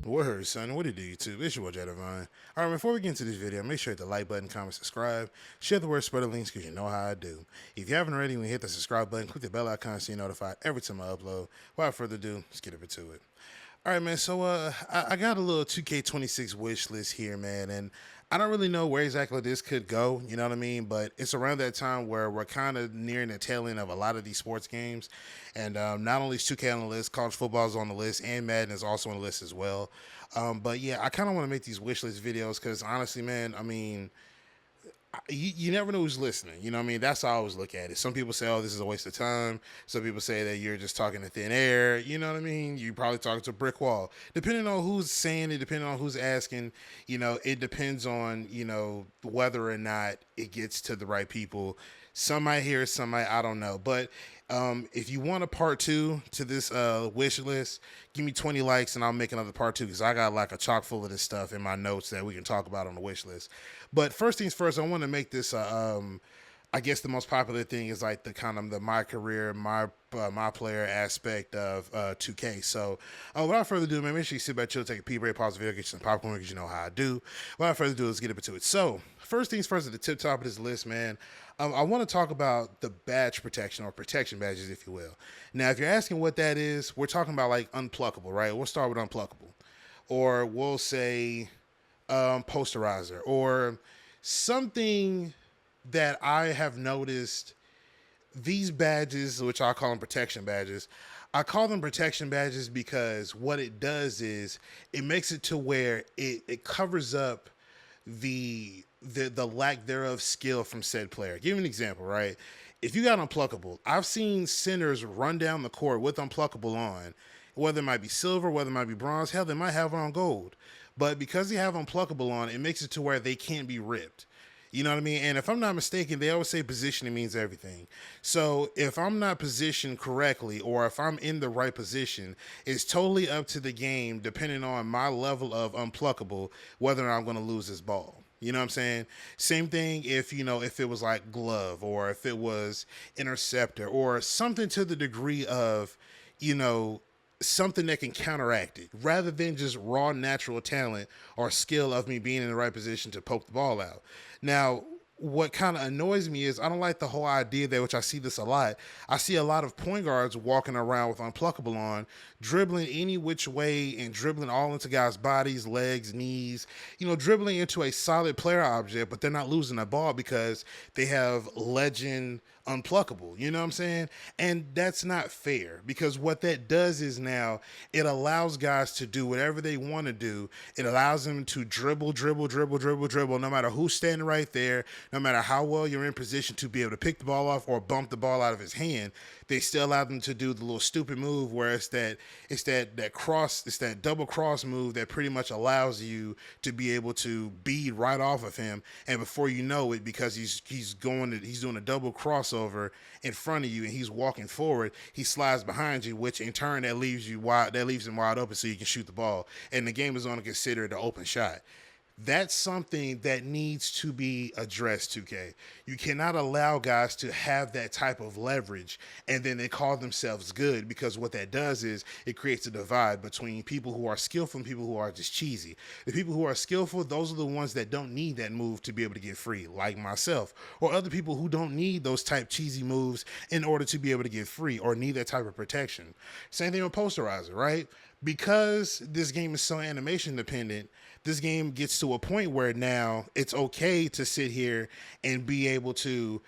Word, son. What it do, YouTube? It's your boy, Jay Divine. Alright, before we get into this video, make sure you hit the like button, comment, subscribe, share the word, spread the links, because you know how I do. If you haven't already, when you hit the subscribe button, click the bell icon so you're notified every time I upload. Without further ado, let's get over to it. All right, man. So I got a little 2K26 wish list here, man, and I don't really know where exactly this could go. You know what I mean? But it's around that time where we're kind of nearing the tail end of a lot of these sports games, and not only is 2K on the list, college football is on the list, and Madden is also on the list as well. But yeah, I kind of want to make these wish list videos because honestly, man, I mean, you never know who's listening. You know what I mean? That's how I always look at it. Some people say, oh, this is a waste of time. Some people say that you're just talking to thin air. You know what I mean? You probably talking to a brick wall. Depending on who's saying it, depending on who's asking, it depends on, whether or not it gets to the right people. Some might hear it, some might, I don't know. But if you want a part two to this wish list, give me 20 likes and I'll make another part two because I got like a chock full of this stuff in my notes that we can talk about on the wish list. But first things first, I want to make this I guess the most popular thing is like the kind of the my career, my player aspect of 2K. So without further ado, man, make sure you sit back, chill, take a pee break, pause the video, get you some popcorn because you know how I do. Without further ado, let's get into it. So first things first, at the tip top of this list, man, I want to talk about the badge protection or protection badges, if you will. Now, if you're asking what that is, we're talking about like unpluckable, right? We'll start with unpluckable, or we'll say posterizer, or something that I have noticed. These badges, which I call them protection badges, I call them protection badges because what it does is it makes it to where it covers up the lack thereof skill from said player. Give me an example, right? If you got unpluckable, I've seen centers run down the court with unpluckable on, whether it might be silver, whether it might be bronze, hell, they might have it on gold. But because they have unpluckable on, it makes it to where they can't be ripped. You know what I mean? And if I'm not mistaken, they always say positioning means everything. So if I'm not positioned correctly or if I'm in the right position, it's totally up to the game, depending on my level of unpluckable, whether or not I'm going to lose this ball. You know what I'm saying? Same thing if, if it was like glove or if it was interceptor or something to the degree of, something that can counteract it rather than just raw natural talent or skill of me being in the right position to poke the ball out. Now, what kind of annoys me is I don't like the whole idea that, which I see this a lot. I see a lot of point guards walking around with unpluckable on, dribbling any which way and dribbling all into guys' bodies, legs, knees, dribbling into a solid player object, but they're not losing the ball because they have legend unpluckable. You know what I'm saying? And that's not fair because what that does is now it allows guys to do whatever they want to do. It allows them to dribble, no matter who's standing right there, no matter how well you're in position to be able to pick the ball off or bump the ball out of his hand. They still allow them to do the little stupid move where it's that double cross move that pretty much allows you to be able to bead right off of him, and before you know it, because he's doing a double crossover in front of you and he's walking forward, he slides behind you, which in turn that leaves him wide open so you can shoot the ball, and the game is going to consider it an open shot. That's something that needs to be addressed, 2K. You cannot allow guys to have that type of leverage and then they call themselves good, because what that does is it creates a divide between people who are skillful and people who are just cheesy. The people who are skillful, those are the ones that don't need that move to be able to get free, like myself, or other people who don't need those type cheesy moves in order to be able to get free or need that type of protection. Same thing with posterizer, right? Because this game is so animation dependent, this game gets to a point where now it's okay to sit here and be able to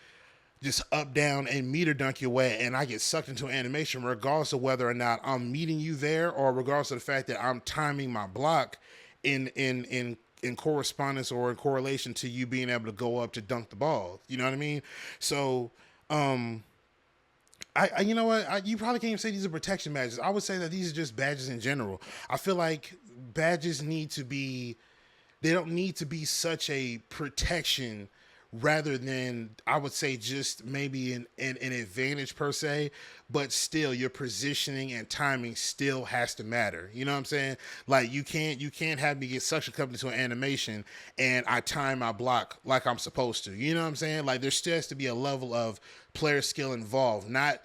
just up, down, and meter dunk your way, and I get sucked into animation regardless of whether or not I'm meeting you there or regardless of the fact that I'm timing my block in correspondence or in correlation to you being able to go up to dunk the ball. You know what I mean? So, you know what? You probably can't even say these are protection badges. I would say that these are just badges in general. I feel like badges they don't need to be such a protection rather than, I would say, just maybe an advantage per se, but still your positioning and timing still has to matter. You know what I'm saying? Like you can't have me get suction cup into an animation and I time my block like I'm supposed to. You know what I'm saying? Like there still has to be a level of player skill involved, not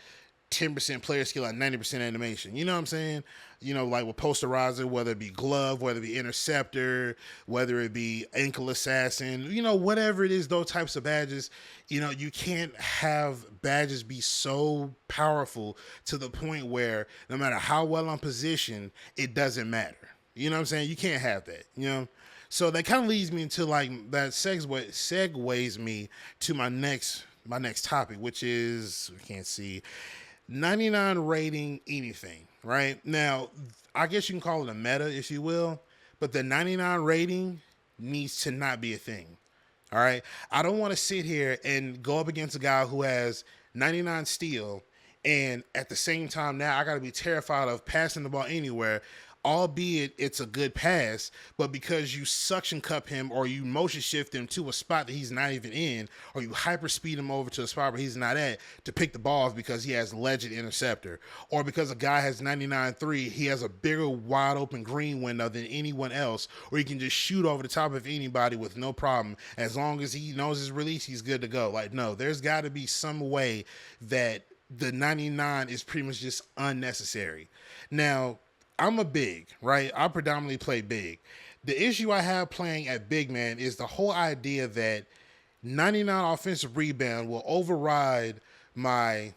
10% player skill and 90% animation. You know what I'm saying? You know, like with posterizer, whether it be glove, whether it be interceptor, whether it be ankle assassin, you know, whatever it is, those types of badges, you know, you can't have badges be so powerful to the point where no matter how well I'm positioned, it doesn't matter. You know what I'm saying? You can't have that, you know? So that kind of leads me into like that segues me to my next topic, which is, we can't see, 99 rating anything, right? Now, I guess you can call it a meta, if you will, but the 99 rating needs to not be a thing, all right? I don't want to sit here and go up against a guy who has 99 steal, and at the same time now I got to be terrified of passing the ball anywhere, albeit it's a good pass, but because you suction cup him or you motion shift him to a spot that he's not even in, or you hyper speed him over to a spot where he's not at to pick the balls because he has legend interceptor, or because a guy has 99-3, he has a bigger wide open green window than anyone else, or he can just shoot over the top of anybody with no problem. As long as he knows his release, he's good to go. Like, no, there's got to be some way that the 99 is pretty much just unnecessary. Now, I'm a big, right? I predominantly play big. The issue I have playing at big man is the whole idea that 99 offensive rebound will override my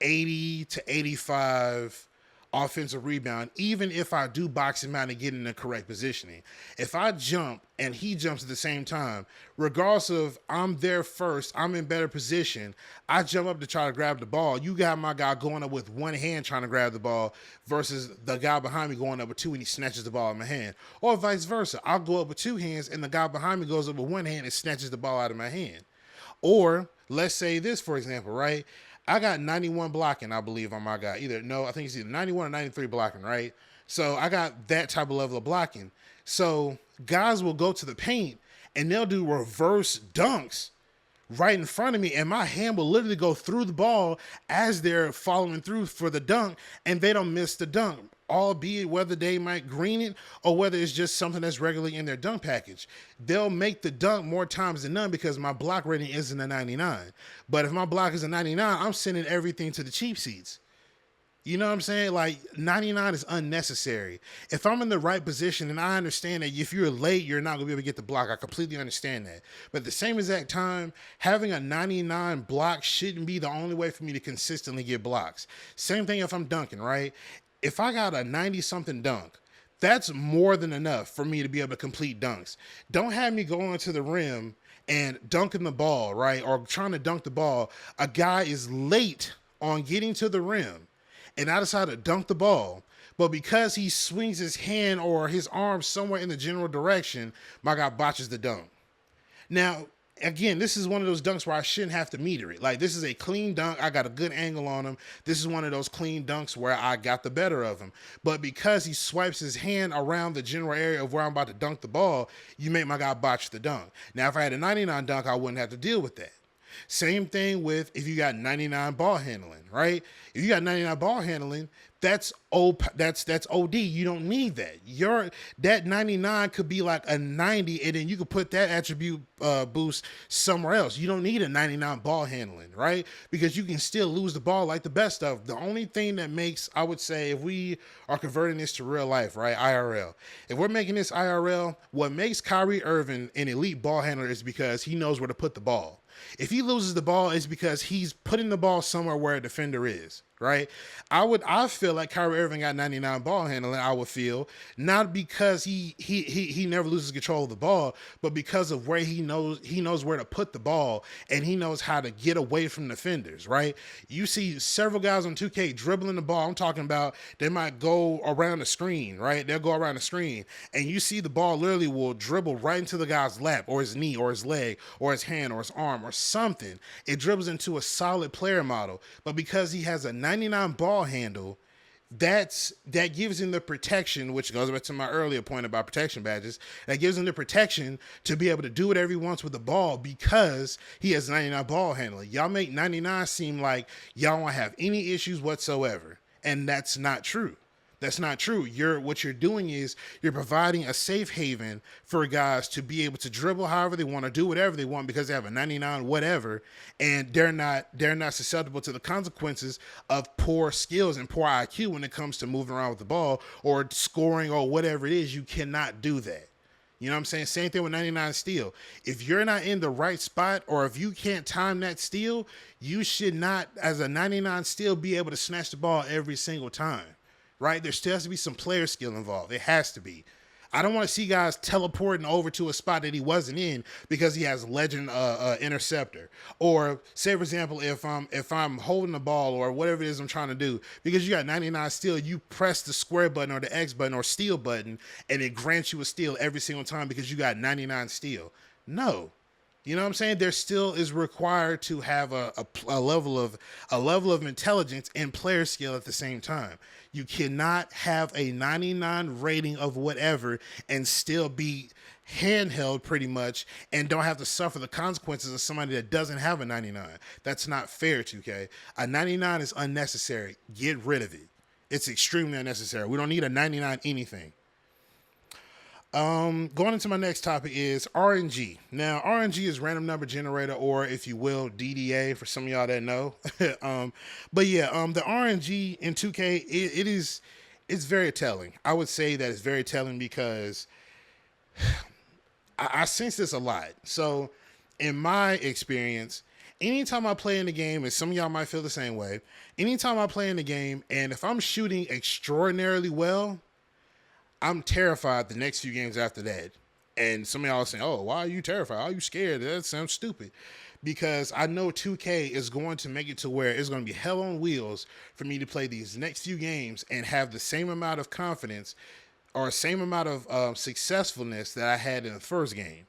80 to 85 offensive rebound, even if I do box him out and get in the correct positioning. If I jump and he jumps at the same time, regardless of I'm there first, I'm in better position, I jump up to try to grab the ball. You got my guy going up with one hand trying to grab the ball versus the guy behind me going up with two and he snatches the ball in my hand. Or vice versa. I'll go up with two hands and the guy behind me goes up with one hand and snatches the ball out of my hand. Or let's say this, for example, right? I got 91 blocking, I believe, on my guy. I think it's either 91 or 93 blocking, right? So I got that type of level of blocking. So guys will go to the paint and they'll do reverse dunks right in front of me, and my hand will literally go through the ball as they're following through for the dunk, and they don't miss the dunk, albeit whether they might green it or whether it's just something that's regularly in their dunk package. They'll make the dunk more times than none because my block rating isn't a 99. But if my block is a 99, I'm sending everything to the cheap seats. You know what I'm saying? Like, 99 is unnecessary. If I'm in the right position, and I understand that if you're late, you're not going to be able to get the block. I completely understand that. But at the same exact time, having a 99 block shouldn't be the only way for me to consistently get blocks. Same thing if I'm dunking, right? If I got a 90-something dunk, that's more than enough for me to be able to complete dunks. Don't have me going to the rim and dunking the ball, right? Or trying to dunk the ball. A guy is late on getting to the rim, and I decide to dunk the ball, but because he swings his hand or his arm somewhere in the general direction, my guy botches the dunk. Now, again, this is one of those dunks where I shouldn't have to meter it. Like, this is a clean dunk. I got a good angle on him. This is one of those clean dunks where I got the better of him. But because he swipes his hand around the general area of where I'm about to dunk the ball, you make my guy botch the dunk. Now, if I had a 99 dunk, I wouldn't have to deal with that. Same thing with if you got 99 ball handling, right? If you got 99 ball handling, that's OD. You don't need that. That 99 could be like a 90, and then you could put that attribute boost somewhere else. You don't need a 99 ball handling, right? Because you can still lose the ball like the best of. The only thing that makes, I would say, if we are converting this to real life, right, IRL, if we're making this IRL, what makes Kyrie Irving an elite ball handler is because he knows where to put the ball. If he loses the ball, it's because he's putting the ball somewhere where a defender is, right? I feel like Kyrie Irving got 99 ball handling, I would feel, not because he never loses control of the ball, but because of where he knows where to put the ball, and he knows how to get away from defenders, right? You see several guys on 2K dribbling the ball. I'm talking about they might go around the screen, right? They'll go around the screen, and you see the ball literally will dribble right into the guy's lap or his knee or his leg or his hand or his arm or something. It dribbles into a solid player model, but because he has a 99 ball handle, that gives him the protection, which goes back to my earlier point about protection badges. That gives him the protection to be able to do whatever he wants with the ball because he has 99 ball handling. Y'all make 99 seem like y'all won't have any issues whatsoever, and that's not true. That's not true. What you're doing is you're providing a safe haven for guys to be able to dribble however they want to do whatever they want because they have a 99 whatever, and they're not susceptible to the consequences of poor skills and poor IQ when it comes to moving around with the ball or scoring or whatever it is. You cannot do that. You know what I'm saying? Same thing with 99 steal. If you're not in the right spot or if you can't time that steal, you should not, as a 99 steal, be able to snatch the ball every single time, right? There still has to be some player skill involved. It has to be. I don't want to see guys teleporting over to a spot that he wasn't in because he has legend interceptor. Or say, for example, if I'm holding the ball or whatever it is I'm trying to do, because you got 99 steal, you press the square button or the X button or steal button, and it grants you a steal every single time because you got 99 steal. No. You know what I'm saying? There still is required to have a level of intelligence and player skill at the same time. You cannot have a 99 rating of whatever and still be handheld pretty much and don't have to suffer the consequences of somebody that doesn't have a 99. That's not fair, 2K. A 99 is unnecessary. Get rid of it. It's extremely unnecessary. We don't need a 99 anything. Going into my next topic is RNG. Now, RNG is random number generator, or if you will, DDA for some of y'all that know. But yeah, the RNG in 2K, it's very telling. I would say that it's very telling because I sense this a lot. So in my experience, anytime I play in the game, and some of y'all might feel the same way, anytime I play in the game, and if I'm shooting extraordinarily well, I'm terrified the next few games after that. And some of y'all are saying, oh, why are you terrified? Are you scared? That sounds stupid. Because I know 2K is going to make it to where it's going to be hell on wheels for me to play these next few games and have the same amount of confidence or same amount of successfulness that I had in the first game.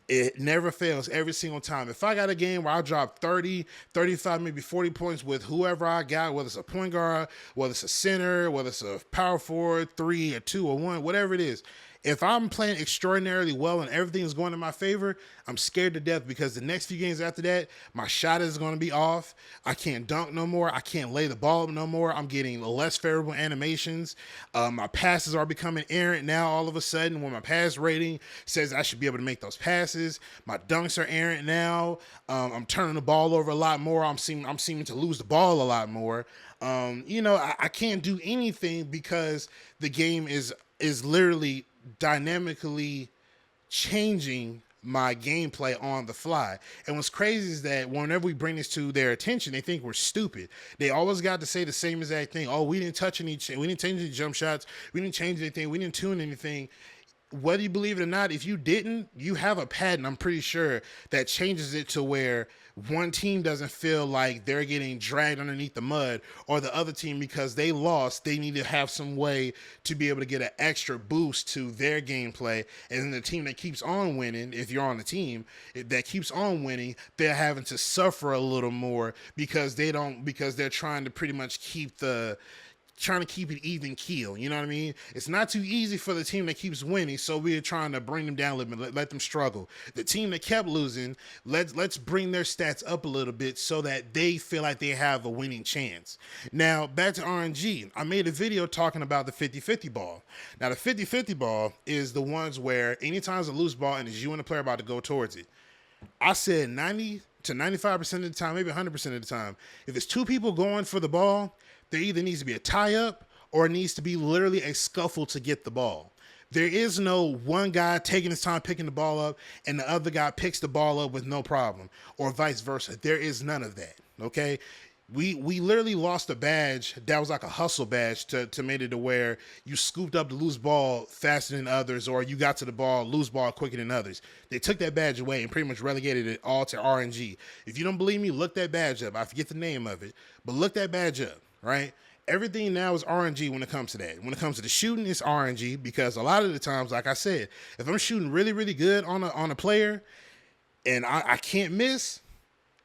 It never fails every single time. If I got a game where I drop 30, 35, maybe 40 points with whoever I got, whether it's a point guard, whether it's a center, whether it's a power forward, 3 or 2 or 1, whatever it is, if I'm playing extraordinarily well and everything is going in my favor, I'm scared to death because the next few games after that, my shot is going to be off. I can't dunk no more. I can't lay the ball up no more. I'm getting less favorable animations. My passes are becoming errant now all of a sudden when my pass rating says I should be able to make those passes. My dunks are errant now. I'm turning the ball over a lot more. I'm seeming to lose the ball a lot more. I can't do anything because the game is literally dynamically changing my gameplay on the fly. And what's crazy is that whenever we bring this to their attention, they think we're stupid. They always got to say the same exact thing. Oh, we didn't change any jump shots. We didn't change anything. We didn't tune anything. Whether you believe it or not, if you didn't, you have a patent, I'm pretty sure, that changes it to where one team doesn't feel like they're getting dragged underneath the mud, or the other team, because they lost, they need to have some way to be able to get an extra boost to their gameplay. And then the team that keeps on winning, if you're on the team that keeps on winning, they're having to suffer a little more because they're trying to pretty much keep it even keel. You know what I mean? It's not too easy for the team that keeps winning, so we're trying to bring them down a little bit, let them struggle. The team that kept losing, let's bring their stats up a little bit so that they feel like they have a winning chance. Now, back to RNG. I made a video talking about the 50-50 ball. Now, the 50-50 ball is the ones where anytime it's a loose ball and it's you and the player about to go towards it. I said 90 to 95% of the time, maybe 100% of the time, if it's two people going for the ball, there either needs to be a tie-up or it needs to be literally a scuffle to get the ball. There is no one guy taking his time picking the ball up and the other guy picks the ball up with no problem, or vice versa. There is none of that, okay? We literally lost a badge that was like a hustle badge to make it to where you scooped up the loose ball faster than others, or you got to the ball, loose ball quicker than others. They took that badge away and pretty much relegated it all to RNG. If you don't believe me, look that badge up. I forget the name of it, but look that badge up. Right? Everything now is RNG when it comes to that. When it comes to the shooting, it's RNG because a lot of the times, like I said, if I'm shooting really, really good on a player and I can't miss,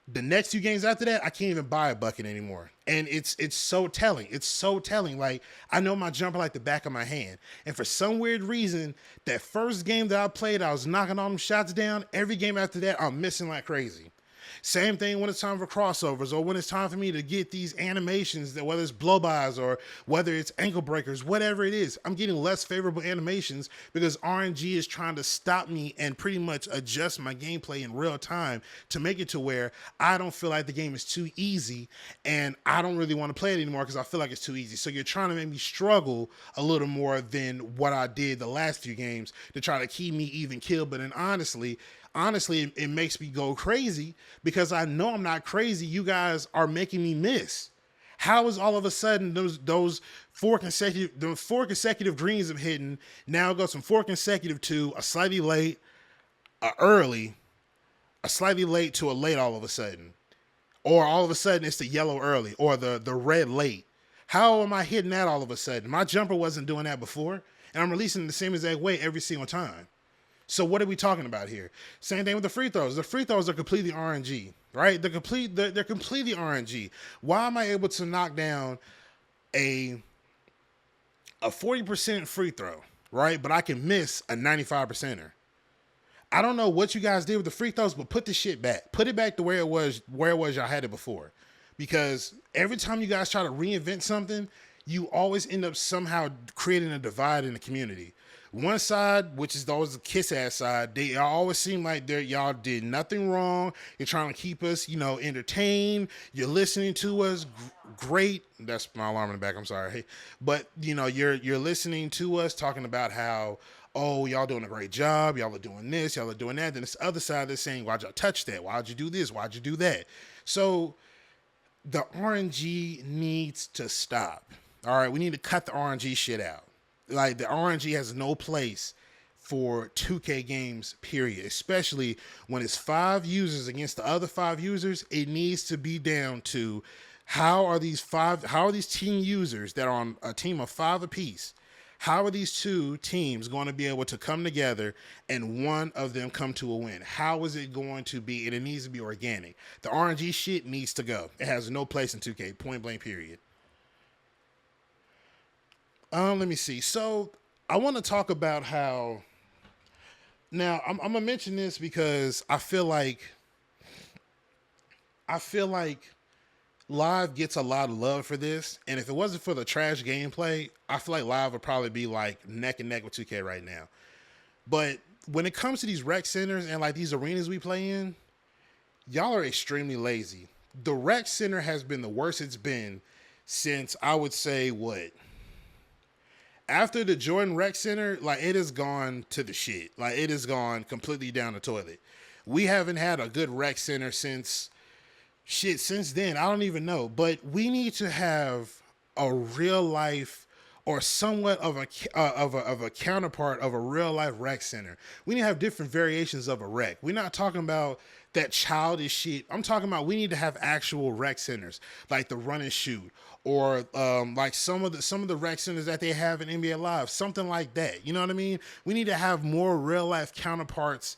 the next few games after that, I can't even buy a bucket anymore. And it's so telling. It's so telling. Like, I know my jumper like the back of my hand. And for some weird reason, that first game that I played, I was knocking all them shots down. Every game after that, I'm missing like crazy. Same thing when it's time for crossovers or when it's time for me to get these animations, that whether it's blow-bys or whether it's ankle breakers, whatever it is, I'm getting less favorable animations because RNG is trying to stop me and pretty much adjust my gameplay in real time to make it to where I don't feel like the game is too easy and I don't really want to play it anymore because I feel like it's too easy. So you're trying to make me struggle a little more than what I did the last few games to try to keep me even killed. But then honestly, it makes me go crazy because I know I'm not crazy. You guys are making me miss. How is all of a sudden those four consecutive greens of hitting now goes from 4 consecutive to a slightly late, a early, a slightly late to a late all of a sudden, or all of a sudden it's the yellow early or the red late. How am I hitting that all of a sudden? My jumper wasn't doing that before, and I'm releasing it the same exact way every single time. So what are we talking about here? Same thing with the free throws. The free throws are completely RNG, right? They're completely RNG. Why am I able to knock down a 40% free throw, right? But I can miss a 95%er. I don't know what you guys did with the free throws, but put the shit back. Put it back to where it was y'all had it before. Because every time you guys try to reinvent something, you always end up somehow creating a divide in the community. One side, which is always the kiss ass side, they always seem like y'all did nothing wrong. You're trying to keep us, entertained. You're listening to us. Great. That's my alarm in the back. I'm sorry. But you're listening to us talking about how, oh, y'all doing a great job. Y'all are doing this. Y'all are doing that. Then this other side that's saying, why'd y'all touch that? Why'd you do this? Why'd you do that? So the RNG needs to stop. All right. We need to cut the RNG shit out. Like, the RNG has no place for 2K games, period. Especially when it's 5 users against the other 5 users. It needs to be down to how are these team users that are on a team of 5 apiece, how are these 2 teams going to be able to come together and one of them come to a win? How is it going to be? And it needs to be organic. The RNG shit needs to go. It has no place in 2K, point blank, period. Let me see. So I want to talk about how. Now I'm gonna mention this because I feel like Live gets a lot of love for this, and if it wasn't for the trash gameplay, I feel like Live would probably be like neck and neck with 2K right now. But when it comes to these rec centers and like these arenas we play in, y'all are extremely lazy. The rec center has been the worst it's been since, I would say, what? After the Jordan Rec Center, like, it has gone to the shit. Like, it has gone completely down the toilet. We haven't had a good rec center since then. I don't even know. But we need to have a real life or somewhat of a counterpart of a real life rec center. We need to have different variations of a rec. We're not talking about that childish shit. I'm talking about we need to have actual rec centers, like the Run and Shoot, or like some of the rec centers that they have in NBA Live, something like that. You know what I mean? We need to have more real life counterparts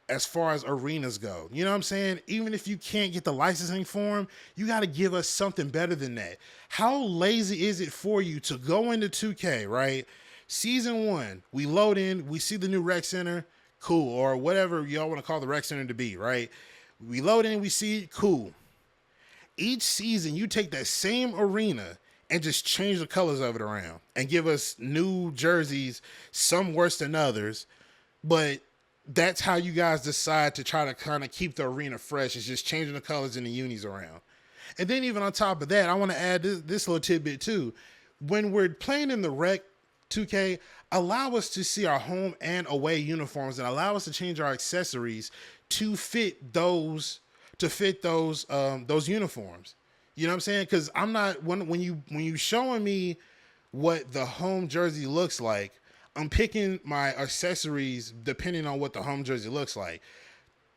as far as arenas go. You know what I'm saying? Even if you can't get the licensing for them, you got to give us something better than that. How lazy is it for you to go into 2K, right? Season 1, we load in, we see the new rec center, cool, or whatever y'all want to call the rec center to be, right? We load in, we see it, cool. Each season, you take that same arena and just change the colors of it around and give us new jerseys, some worse than others, but that's how you guys decide to try to kind of keep the arena fresh, is just changing the colors and the unis around. And then even on top of that, I want to add this little tidbit too. When we're playing in the rec 2K, allow us to see our home and away uniforms and allow us to change our accessories to fit those uniforms. You know what I'm saying? Because I'm not, when you showing me what the home jersey looks like, I'm picking my accessories depending on what the home jersey looks like.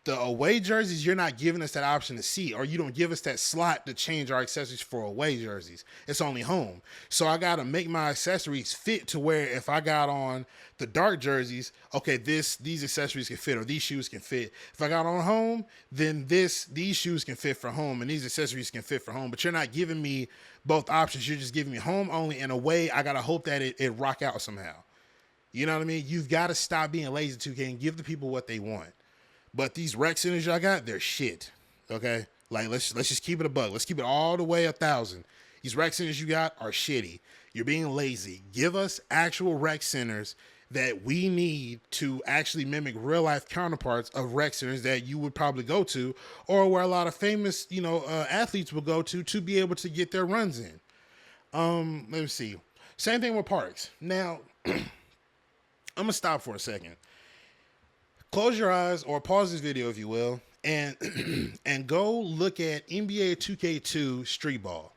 The away jerseys, you're not giving us that option to see, or you don't give us that slot to change our accessories for away jerseys. It's only home. So I got to make my accessories fit to where if I got on the dark jerseys, okay, these accessories can fit, or these shoes can fit. If I got on home, then these shoes can fit for home, and these accessories can fit for home. But you're not giving me both options. You're just giving me home only, and away, I got to hope that it rock out somehow. You know what I mean? You've got to stop being lazy 2K and give the people what they want. But these rec centers y'all got, they're shit. Okay, like let's just keep it a buck. Let's keep it all the way 1,000. These rec centers you got are shitty. You're being lazy. Give us actual rec centers that we need to actually mimic real life counterparts of rec centers that you would probably go to, or where a lot of famous, athletes will go to be able to get their runs in. Let me see. Same thing with parks. Now, I'm gonna stop for a second. Close your eyes or pause this video if you will, and and go look at NBA 2K2 Street Ball.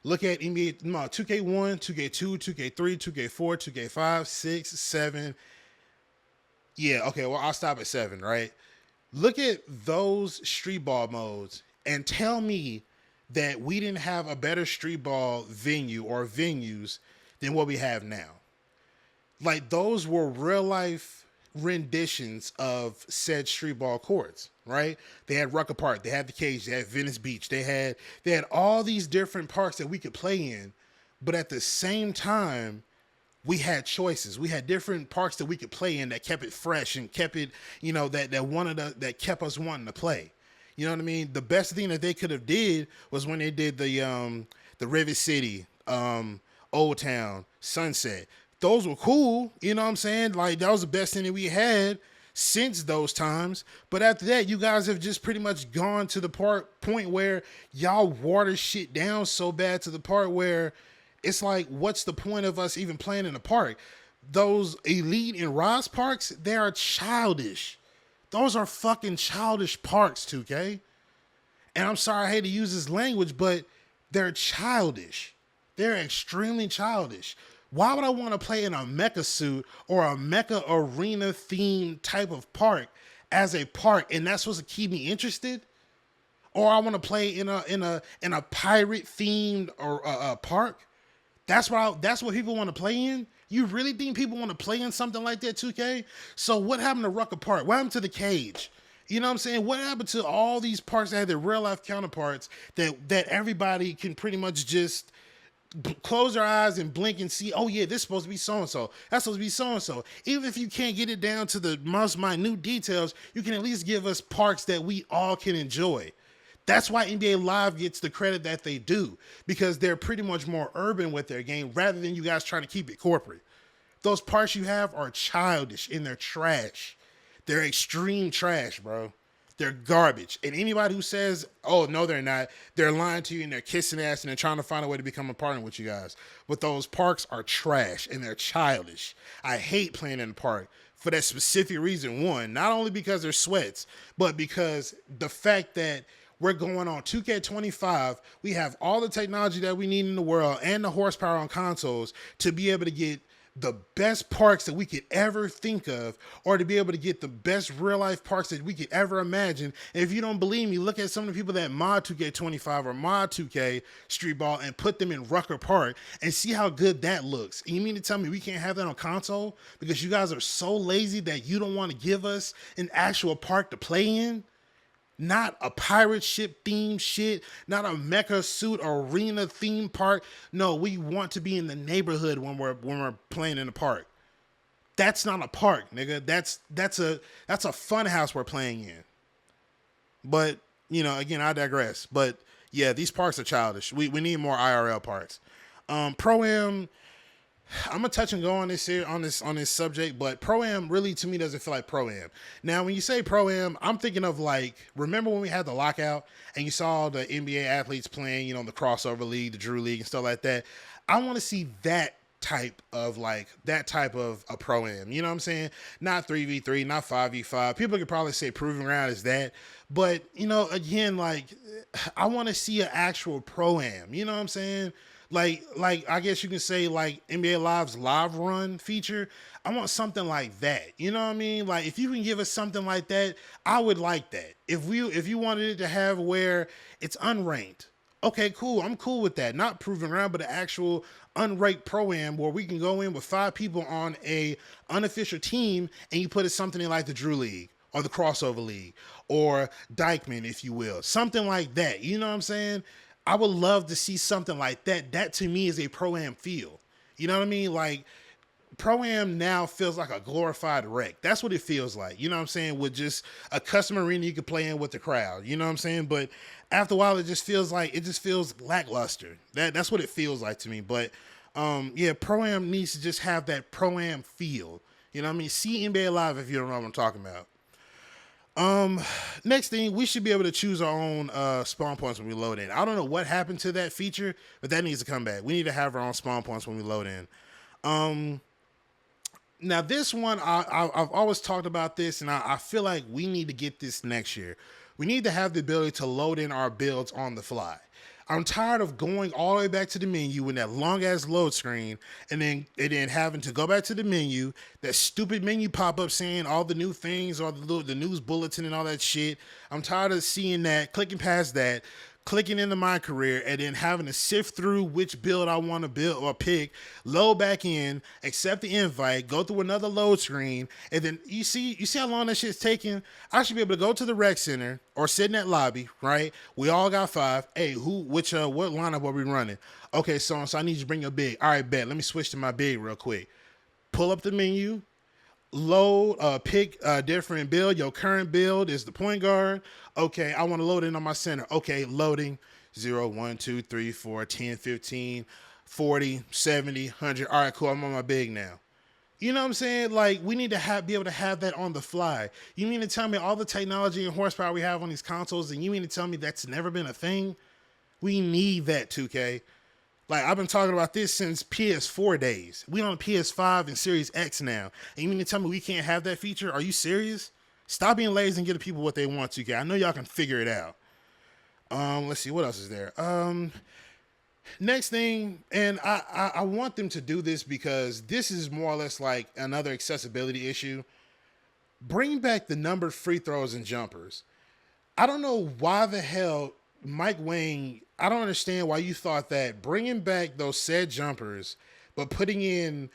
Look at NBA 2K1, 2K2, 2K3, 2K4, 2K5, 6, 7. Yeah, okay, well I'll stop at 7, right? Look at those street ball modes and tell me that we didn't have a better street ball venue or venues than what we have now. Like those were real life renditions of said street ball courts, right? They had Rucker Park, they had the Cage, they had Venice Beach, they had all these different parks that we could play in, but at the same time, we had choices. We had different parks that we could play in that kept it fresh and kept it, that kept us wanting to play. You know what I mean? The best thing that they could have did was when they did the Rivet City, Old Town, Sunset. Those were cool, you know what I'm saying? Like, that was the best thing that we had since those times. But after that, you guys have just pretty much gone to the point where y'all water shit down so bad to the part where it's like, what's the point of us even playing in the park? Those Elite and Ross parks, they are childish. Those are fucking childish parks, 2K. And I'm sorry, I hate to use this language, but they're childish. They're extremely childish. Why would I want to play in a mecha suit or a mecha arena themed type of park as a park, and that's supposed to keep me interested? Or I want to play in a pirate themed or park? That's what people want to play in? You really think people want to play in something like that, 2K? So what happened to Rucker Park? What happened to the Cage? You know what I'm saying? What happened to all these parks that had their real life counterparts that everybody can pretty much just close their eyes and blink and see, oh yeah, this is supposed to be so-and-so. That's supposed to be so-and-so. Even if you can't get it down to the most minute details, you can at least give us parks that we all can enjoy. That's why NBA Live gets the credit that they do, because they're pretty much more urban with their game rather than you guys trying to keep it corporate. Those parks you have are childish and they're trash. They're extreme trash, bro. They're garbage. And anybody who says, oh, no, they're not, they're lying to you and they're kissing ass and they're trying to find a way to become a partner with you guys. But those parks are trash and they're childish. I hate playing in the park for that specific reason. One, not only because they're sweats, but because the fact that we're going on 2K25, we have all the technology that we need in the world and the horsepower on consoles to be able to get the best parks that we could ever think of, or to be able to get the best real life parks that we could ever imagine. And if you don't believe me, look at some of the people that mod 2K25 or mod 2K Street Ball and put them in Rucker Park and see how good that looks. And you mean to tell me we can't have that on console because you guys are so lazy that you don't want to give us an actual park to play in? Not a pirate ship themed shit, not a mecha suit arena theme park. No, we want to be in the neighborhood when we're playing in the park. That's not a park, nigga. That's a fun house we're playing in. But, again, I digress. But yeah, these parks are childish. We need more IRL parks. Pro-Am, I'm gonna touch and go on this here on this subject, but Pro-Am really to me doesn't feel like Pro-Am. Now, when you say Pro-Am, I'm thinking of like, remember when we had the lockout and you saw the NBA athletes playing, the crossover league, the Drew League, and stuff like that? I want to see that type of a Pro-Am. You know what I'm saying? Not 3v3, not 5v5. People could probably say Proving Ground is that, but again, like I want to see an actual Pro-Am. You know what I'm saying? Like I guess you can say like NBA Live's live run feature. I want something like that. You know what I mean? Like if you can give us something like that, I would like that. If you wanted it to have where it's unranked, okay, cool. I'm cool with that. Not Proving Ground, but an actual unranked Pro-Am where we can go in with 5 people on a unofficial team and you put it something in like the Drew League or the Crossover League or Dykeman, if you will. Something like that. You know what I'm saying? I would love to see something like that. That to me is a Pro-Am feel. You know what I mean? Like Pro-Am now feels like a glorified wreck. That's what it feels like. You know what I'm saying? With just a custom arena you can play in with the crowd. You know what I'm saying? But after a while, it just feels lackluster. That's what it feels like to me. But yeah, Pro-Am needs to just have that Pro-Am feel. You know what I mean? See NBA Live if you don't know what I'm talking about. Next thing, we should be able to choose our own spawn points when we load in. I don't know what happened to that feature, but that needs to come back. We need to have our own spawn points when we load in. Now this one, I've always talked about this, and I feel like we need to get this next year. We need to have the ability to load in our builds on the fly. I'm tired of going all the way back to the menu in that long ass load screen and then having to go back to the menu, that stupid menu pop up saying all the new things or the news bulletin and all that shit. I'm tired of seeing that, clicking past that, clicking into my career, and then having to sift through which build I want to build or pick, load back in, accept the invite, go through another load screen, and then you see how long that shit's taking. I should be able to go to the rec center or sit in that lobby, right? We all got 5. Hey, what lineup are we running? Okay, so I need you to bring your big. All right, bet. Let me switch to my big real quick. Pull up the menu, load, pick a different build. Your current build is the point guard. Okay, I want to load in on my center. Okay, loading 0, 1, 2, 3, 4, 10, 15, 40, 70, 100. All right, cool. I'm on my big now. You know what I'm saying? Like, we need to be able to have that on the fly. You mean to tell me all the technology and horsepower we have on these consoles, and you mean to tell me that's never been a thing? We need that, 2K. Like, I've been talking about this since PS4 days. We on PS5 and Series X now. And you mean to tell me we can't have that feature? Are you serious? Stop being lazy and give the people what they want to, I know y'all can figure it out. Let's see, what else is there? Next thing, and I want them to do this because this is more or less like another accessibility issue. Bring back the numbered free throws and jumpers. I don't know why the hell Mike Wang, I don't understand why you thought that bringing back those said jumpers, but putting in,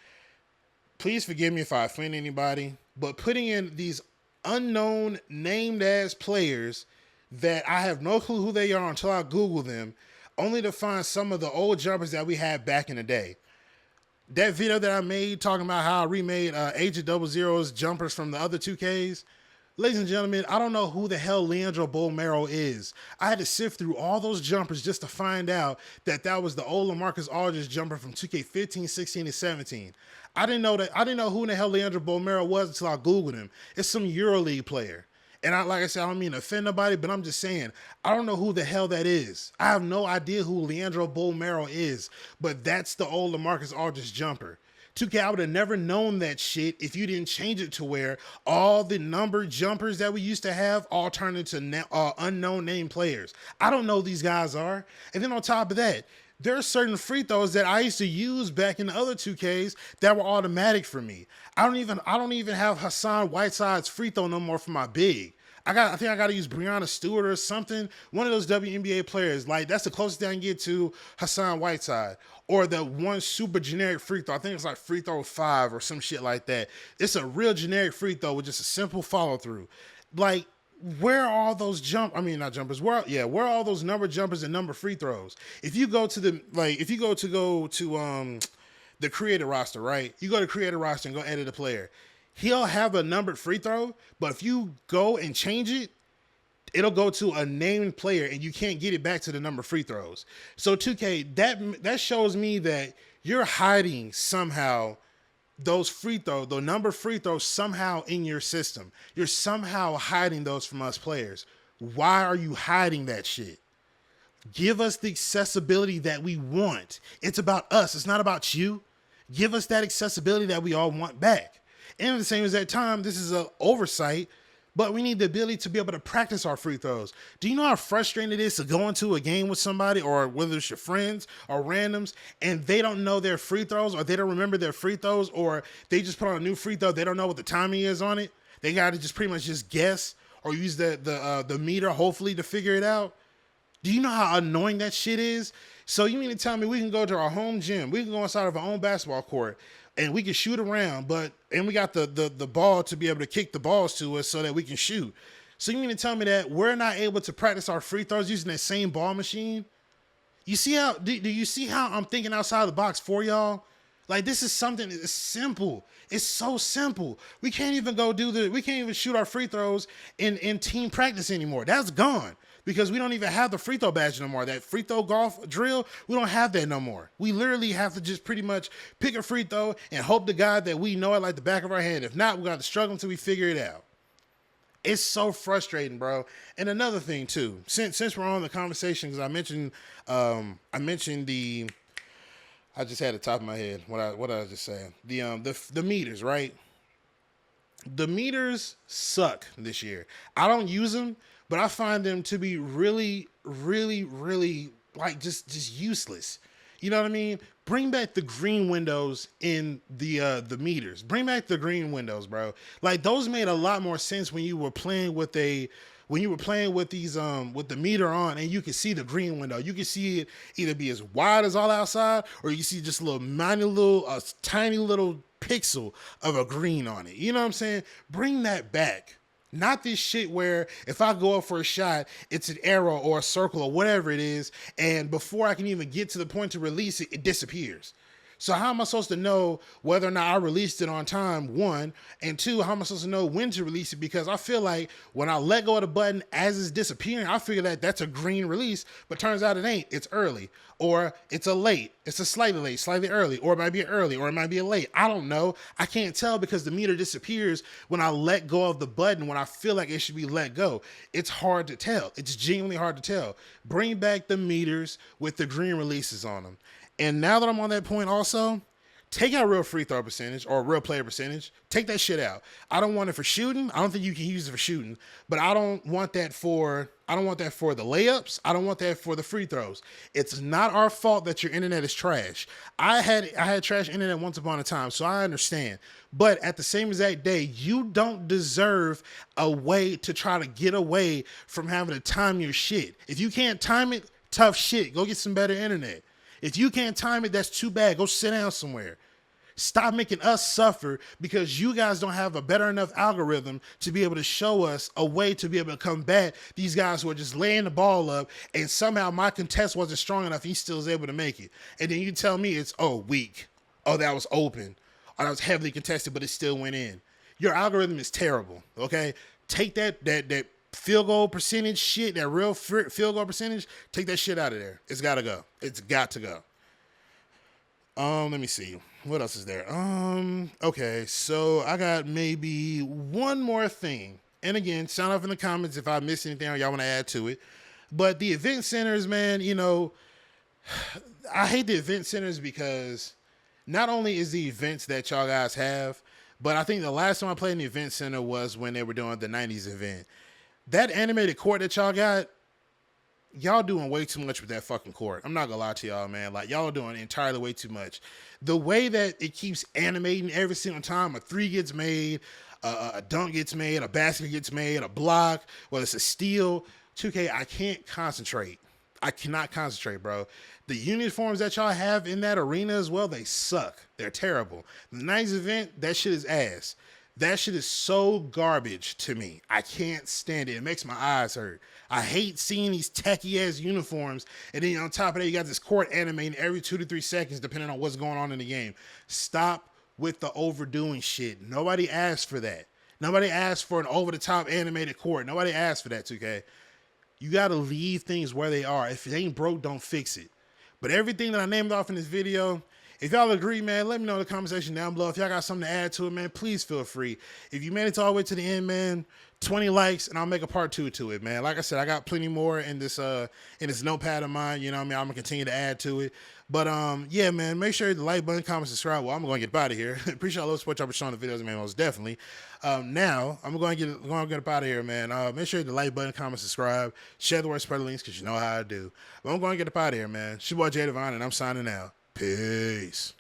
please forgive me if I offend anybody, but putting in these unknown named as players that I have no clue who they are until I Google them, only to find some of the old jumpers that we had back in the day. That video that I made talking about how I remade Agent 00's jumpers from the other 2Ks, ladies and gentlemen, I don't know who the hell Leandro Bolmero is. I had to sift through all those jumpers just to find out that was the old LaMarcus Aldridge jumper from 2K15, 16, and 17. I didn't know who the hell Leandro Bolmero was until I Googled him. It's some EuroLeague player. And like I said, I don't mean to offend nobody, but I'm just saying, I don't know who the hell that is. I have no idea who Leandro Bolmero is, but that's the old LaMarcus Aldridge jumper. 2K, I would have never known that shit if you didn't change it to where all the numbered jumpers that we used to have all turned into unknown name players. I don't know who these guys are. And then on top of that, there are certain free throws that I used to use back in the other 2Ks that were automatic for me. I don't even have Hassan Whiteside's free throw no more for my big. I think I got to use Breonna Stewart or something. One of those WNBA players. Like, that's the closest thing I can get to Hassan Whiteside. Or the one super generic free throw. I think it's like free throw 5 or some shit like that. It's a real generic free throw with just a simple follow through. Like, where are all those where are all those number jumpers and number free throws? If you go to the the creator roster, right? You go to creator roster and go edit a player. He'll have a numbered free throw, but if you go and change it, it'll go to a named player and you can't get it back to the number free throws. So 2K, that shows me that you're hiding somehow the number free throws somehow in your system. You're somehow hiding those from us players. Why are you hiding that shit? Give us the accessibility that we want. It's about us. It's not about you. Give us that accessibility that we all want back. And at the same exact time, this is an oversight, but we need the ability to be able to practice our free throws. Do you know how frustrating it is to go into a game with somebody, or whether it's your friends or randoms, and they don't know their free throws, or they don't remember their free throws, or they just put on a new free throw, they don't know what the timing is on it. They got to just pretty much just guess or use the meter, hopefully, to figure it out. Do you know how annoying that shit is? So you mean to tell me we can go to our home gym, we can go inside of our own basketball court, and we can shoot around, and we got the ball to be able to kick the balls to us so that we can shoot. So you mean to tell me that we're not able to practice our free throws using that same ball machine? You see how, do you see how I'm thinking outside the box for y'all? Like, this is something that's simple. It's so simple. We can't even we can't even shoot our free throws in team practice anymore. That's gone because we don't even have the free throw badge no more. That free throw golf drill, we don't have that no more. We literally have to just pretty much pick a free throw and hope to God that we know it like the back of our hand. If not, we're going to struggle until we figure it out. It's so frustrating, bro. And another thing too, since we're on the conversation, because I mentioned the, I just had it top of my head. What I was just saying. The meters, right? The meters suck this year. I don't use them, but I find them to be really, really, really like just useless. You know what I mean? Bring back the green windows in the meters. Bring back the green windows, bro. Like, those made a lot more sense when you were playing with these with the meter on and you could see the green window. You could see it either be as wide as all outside, or you see just a little tiny little pixel of a green on it. You know what I'm saying? Bring that back. Not this shit where if I go up for a shot, it's an arrow or a circle or whatever it is, and before I can even get to the point to release it, it disappears. So how am I supposed to know whether or not I released it on time, one, and two, how am I supposed to know when to release it? Because I feel like when I let go of the button as it's disappearing, I figure that that's a green release, but turns out it ain't. It's early, or it's a slightly late, slightly early, or it might be an early, or it might be a late. I don't know. I can't tell because the meter disappears when I let go of the button when I feel like it should be let go. It's hard to tell. It's genuinely hard to tell. Bring back the meters with the green releases on them. And now that I'm on that point also, take out real free throw percentage or real player percentage. Take that shit out. I don't want it for shooting. I don't think you can use it for shooting, but I don't want that for the layups. I don't want that for the free throws. It's not our fault that your internet is trash. I had trash internet once upon a time, so I understand. But at the same exact day, you don't deserve a way to try to get away from having to time your shit. If you can't time it, tough shit. Go get some better internet. If you can't time it, that's too bad. Go sit down somewhere. Stop making us suffer because you guys don't have a better enough algorithm to be able to show us a way to be able to combat these guys who are just laying the ball up, and somehow my contest wasn't strong enough. He still is able to make it. And then you tell me it's, weak. Oh, that was open. Oh, that was heavily contested, but it still went in. Your algorithm is terrible, okay? Take that field goal percentage shit, that real field goal percentage, take that shit out of there. It's got to go. It's got to go. Let me see. What else is there? Okay, so I got maybe one more thing. And again, sound off in the comments if I missed anything or y'all want to add to it. But the event centers, man, I hate the event centers because not only is the events that y'all guys have, but I think the last time I played in the event center was when they were doing the 90s event. That animated court that y'all got, y'all doing way too much with that fucking court. I'm not gonna lie to y'all, man. Like, y'all are doing entirely way too much. The way that it keeps animating every single time a three gets made, a dunk gets made, a basket gets made, a block, whether it's a steal, 2K, I can't concentrate. I cannot concentrate, bro. The uniforms that y'all have in that arena as well, they suck. They're terrible. The 90s event, that shit is ass. That shit is so garbage to me. I can't stand it. It makes my eyes hurt. I hate seeing these tacky ass uniforms, and then on top of that, you got this court animating every 2 to 3 seconds, depending on what's going on in the game. Stop with the overdoing shit. Nobody asked for that. Nobody asked for an over-the-top animated court. Nobody asked for that, 2K. You got to leave things where they are. If it ain't broke, don't fix it. But everything that I named off in this video, if y'all agree, man, let me know in the comment section down below. If y'all got something to add to it, man, please feel free. If you made it all the way to the end, man, 20 likes and I'll make a part 2 to it, man. Like I said, I got plenty more in this notepad of mine. You know what I mean? I'm gonna continue to add to it. But yeah, man, make sure you hit the like button, comment, subscribe. Well, I'm going to get up out of here. Appreciate all the support y'all been showing the videos, man, most definitely. Now, I'm going to get up out of here, man. Make sure you hit the like button, comment, subscribe, share the word, spread the links, because you know how I do. But I'm going to get up out of here, man. It's your boy Jay Divine, and I'm signing out. Peace.